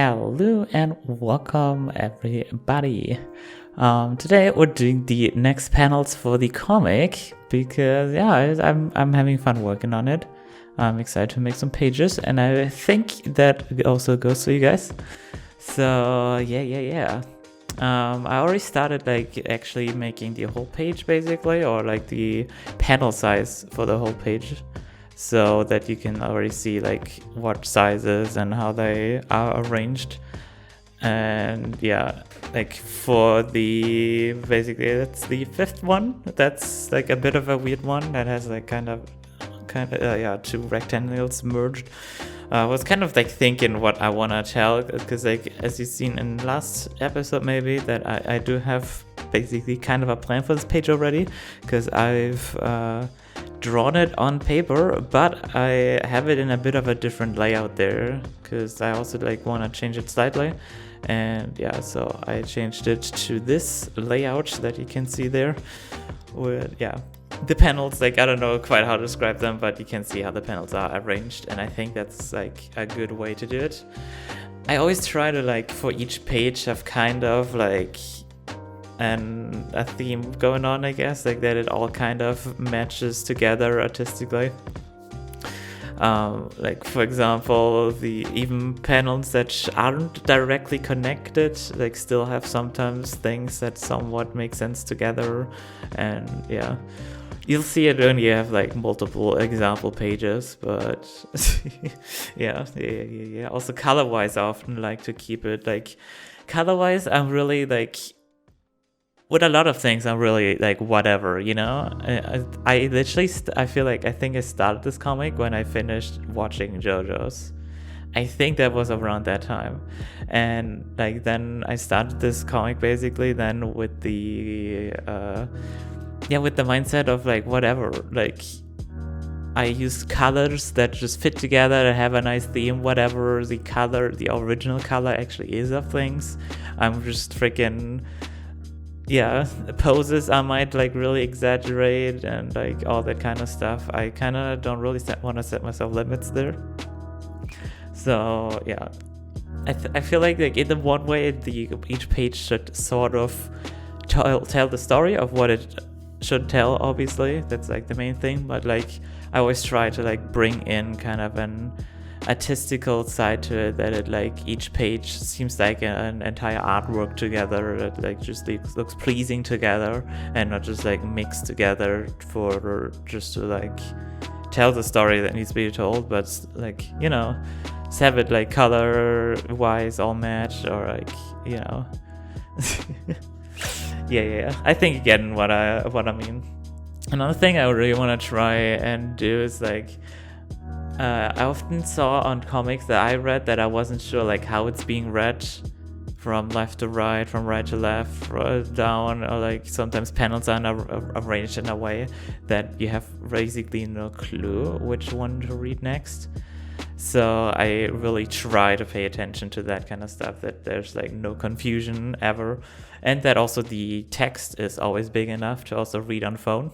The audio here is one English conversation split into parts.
Hello and welcome everybody. Today we're doing the next panels for the comic because I'm having fun working on it. I'm excited to make some pages and I think that also goes to you guys. So yeah. I already started actually making the whole page basically, or like the panel size for the whole page, so that you can already see like what sizes and how they are arranged. And yeah, like for the basically that's the fifth one. That's like a bit of a weird one that has like kind of two rectangles merged. I was kind of like thinking what I want to tell, because like as you've seen in last episode maybe, that I do have basically kind of a plan for this page already, because I've drawn it on paper, but I have it in a bit of a different layout there, because I also like want to change it slightly. And yeah, so I changed it to this layout that you can see there with the panels. Like I don't know quite how to describe them, but you can see how the panels are arranged, and I think that's like a good way to do it. I always try to like for each page have kind of like a theme going on, I guess, like that it all kind of matches together artistically. Like for example, the even panels that aren't directly connected like still have sometimes things that somewhat make sense together. And yeah, you'll see it when you have like multiple example pages, but yeah. Also color-wise, I often like to keep it like color-wise. I'm really like, with a lot of things, I'm really like whatever, you know. I literally I feel like I think I started this comic when I finished watching JoJo's. I think that was around that time, and like then I started this comic basically then with the with the mindset of like whatever, like I use colors that just fit together and have a nice theme, whatever the color, the original color actually is of things. I'm just freaking poses I might like really exaggerate and like all that kind of stuff. I kind of don't really want to set myself limits there. So yeah, I feel like in the one way each page should sort of tell the story of what it should tell. Obviously that's like the main thing, but like I always try to like bring in kind of an artistical side to it, that it like each page seems like an entire artwork together, that like just looks pleasing together and not just like mixed together for just to like tell the story that needs to be told, but like, you know, have it like color wise all match, or like, you know. yeah I think you get what I mean. Another thing I really want to try and do is like I often saw on comics that I read that I wasn't sure like how it's being read from left to right, from right to left, down, or like sometimes panels are arranged in a way that you have basically no clue which one to read next. So I really try to pay attention to that kind of stuff, that there's like no confusion ever, and that also the text is always big enough to also read on phone.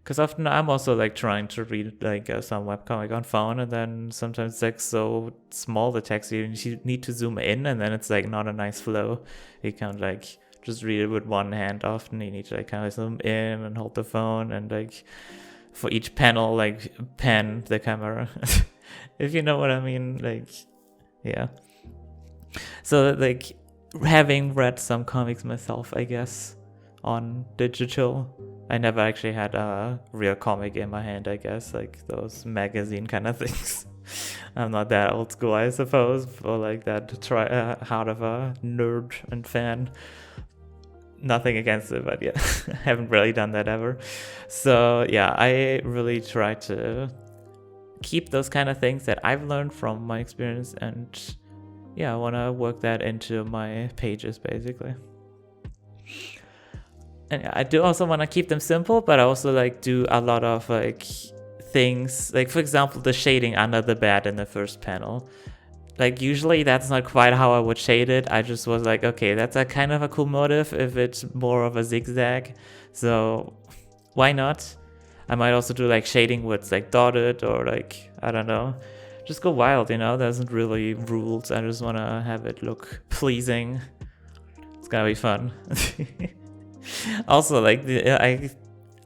Because often I'm also like trying to read like some webcomic on phone, and then sometimes it's like so small the text you need to zoom in, and then it's like not a nice flow. You can't like just read it with one hand. Often you need to like kind of zoom in and hold the phone, and like for each panel like pan the camera. If you know what I mean, like yeah. So like having read some comics myself, I guess, on digital, I never actually had a real comic in my hand, I guess, like those magazine kind of things. I'm not that old school, I suppose, or like that heart of a nerd and fan. Nothing against it, but yeah, I haven't really done that ever. So yeah, I really try to keep those kind of things that I've learned from my experience, and yeah, I want to work that into my pages basically. And I do also want to keep them simple, but I also like do a lot of like things, like for example the shading under the bed in the first panel. Like usually that's not quite how I would shade it. I just was like, okay, that's a kind of a cool motif if it's more of a zigzag, so why not? I might also do like shading where it's like dotted, or like, I don't know, just go wild, you know. There isn't really rules. I just want to have it look pleasing. It's gonna be fun. Also, like, I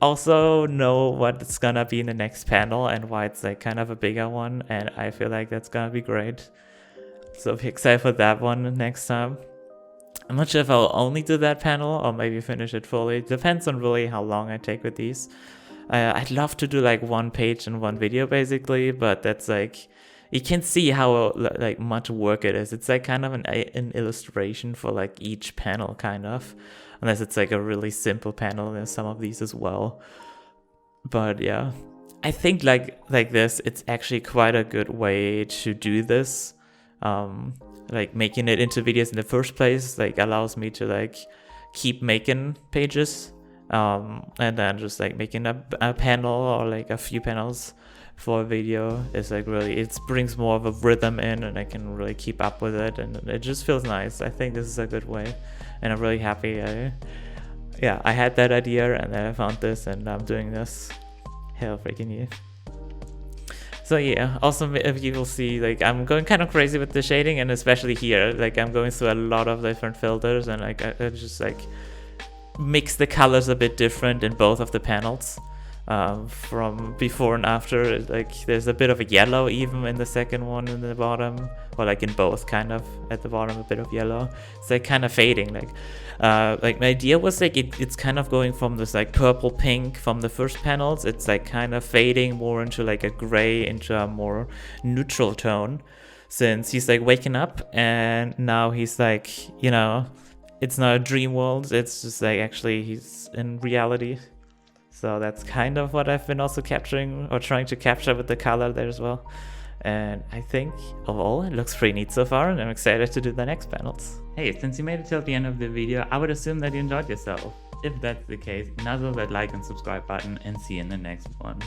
also know what's gonna be in the next panel and why it's like kind of a bigger one, and I feel like that's gonna be great. So be excited for that one next time. I'm not sure if I'll only do that panel or maybe finish it fully. It depends on really how long I take with these. I'd love to do like one page and one video basically, but that's like, you can see how like much work it is. It's like kind of an illustration for like each panel kind of, unless it's like a really simple panel. There's some of these as well, but yeah, I think like this, it's actually quite a good way to do this. Like making it into videos in the first place like allows me to like keep making pages, and then just like making a panel or like a few panels for a video is like really, it brings more of a rhythm in, and I can really keep up with it, and it just feels nice. I think this is a good way, and I'm really happy I had that idea and then I found this and I'm doing this. Hell freaking yeah. So yeah, also if you will see, like, I'm going kind of crazy with the shading, and especially here, like I'm going through a lot of different filters, and like I just like mix the colors a bit different in both of the panels, from before and after. Like there's a bit of a yellow even in the second one in the bottom, or like in both kind of at the bottom, a bit of yellow. It's like kind of fading. Like my idea was like it's kind of going from this like purple pink from the first panels, it's like kind of fading more into like a gray, into a more neutral tone, since he's like waking up and now he's like, you know, it's not a dream world, it's just like actually he's in reality. So that's kind of what I've been also capturing or trying to capture with the color there as well. And I think overall it looks pretty neat so far, and I'm excited to do the next panels. Hey, since you made it till the end of the video, I would assume that you enjoyed yourself. If that's the case, nuzzle that like and subscribe button, and see you in the next one.